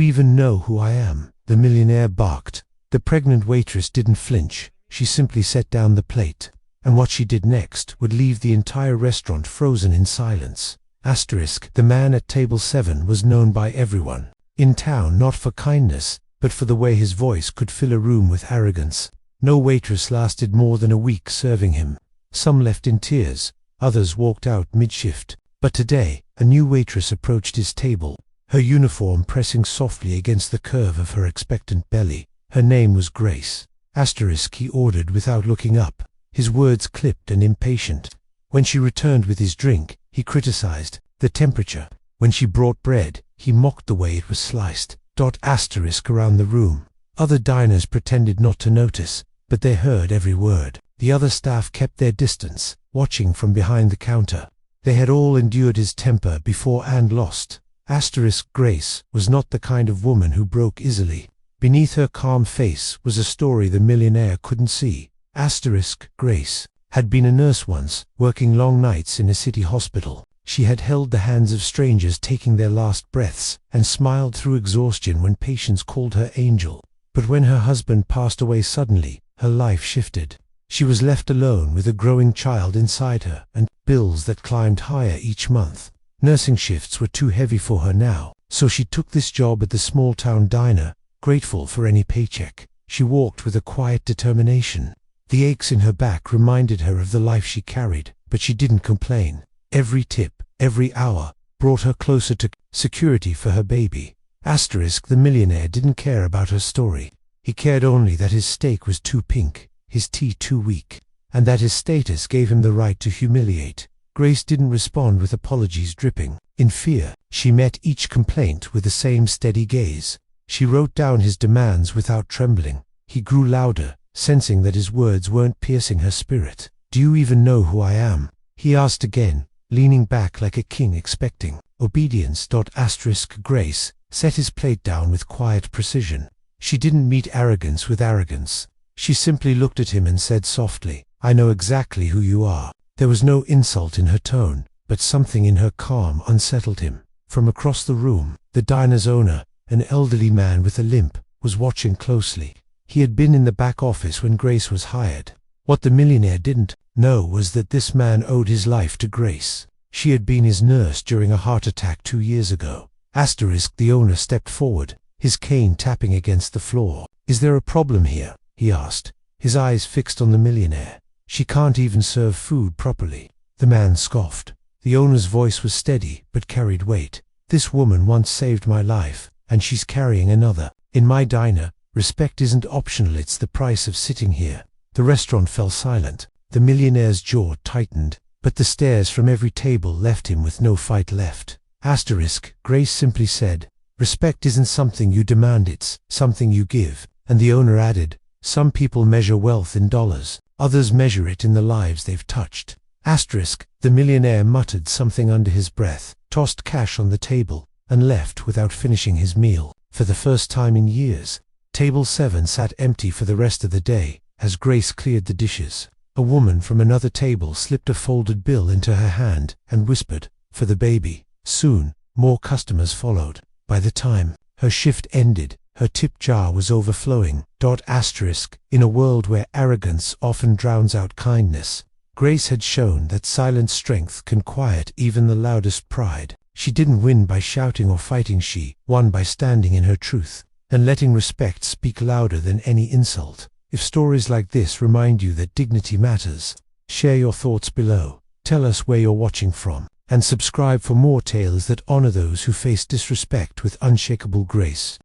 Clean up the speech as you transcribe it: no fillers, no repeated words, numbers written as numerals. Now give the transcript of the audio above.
even know who I am?" the millionaire barked. The pregnant waitress didn't flinch. She simply set down the plate. And what she did next would leave the entire restaurant frozen in silence. The man at table 7 was known by everyone in town not for kindness, but for the way his voice could fill a room with arrogance. No waitress lasted more than a week serving him. Some left in tears, others walked out mid-shift. But today, a new waitress approached his table, her uniform pressing softly against the curve of her expectant belly. Her name was Grace. He ordered without looking up, his words clipped and impatient. When she returned with his drink, he criticized the temperature. When she brought bread, he mocked the way it was sliced. Around the room, other diners pretended not to notice, but they heard every word. The other staff kept their distance, watching from behind the counter. They had all endured his temper before and lost. Grace was not the kind of woman who broke easily. Beneath her calm face was a story the millionaire couldn't see. Grace had been a nurse once, working long nights in a city hospital. She had held the hands of strangers taking their last breaths, and smiled through exhaustion when patients called her angel. But when her husband passed away suddenly, her life shifted. She was left alone with a growing child inside her, and bills that climbed higher each month. Nursing shifts were too heavy for her now, so she took this job at the small-town diner, grateful for any paycheck. She walked with a quiet determination. The aches in her back reminded her of the life she carried, but she didn't complain. Every tip, every hour, brought her closer to security for her baby. The millionaire didn't care about her story. He cared only that his steak was too pink, his tea too weak, and that his status gave him the right to humiliate. Grace didn't respond with apologies dripping. In fear, she met each complaint with the same steady gaze. She wrote down his demands without trembling. He grew louder, sensing that his words weren't piercing her spirit. "Do you even know who I am?" he asked again, leaning back like a king expecting obedience. Grace set his plate down with quiet precision. She didn't meet arrogance with arrogance. She simply looked at him and said softly, "I know exactly who you are." There was no insult in her tone, but something in her calm unsettled him. From across the room, the diner's owner, an elderly man with a limp, was watching closely. He had been in the back office when Grace was hired. What the millionaire didn't know was that this man owed his life to Grace. She had been his nurse during a heart attack 2 years ago. The owner stepped forward, his cane tapping against the floor. "Is there a problem here?" he asked, his eyes fixed on the millionaire. "She can't even serve food properly." The man scoffed. The owner's voice was steady but carried weight. "This woman once saved my life, and she's carrying another. In my diner, respect isn't optional, it's the price of sitting here." The restaurant fell silent. The millionaire's jaw tightened, but the stares from every table left him with no fight left. Grace simply said, "Respect isn't something you demand, it's something you give." And the owner added, "Some people measure wealth in dollars, others measure it in the lives they've touched." The millionaire muttered something under his breath, tossed cash on the table, and left without finishing his meal. For the first time in years, table 7 sat empty for the rest of the day. As Grace cleared the dishes, a woman from another table slipped a folded bill into her hand and whispered, "For the baby." Soon, more customers followed. By the time her shift ended, her tip jar was overflowing. In a world where arrogance often drowns out kindness, Grace had shown that silent strength can quiet even the loudest pride. She didn't win by shouting or fighting, she won by standing in her truth and letting respect speak louder than any insult. If stories like this remind you that dignity matters, share your thoughts below, tell us where you're watching from, and subscribe for more tales that honor those who face disrespect with unshakable grace.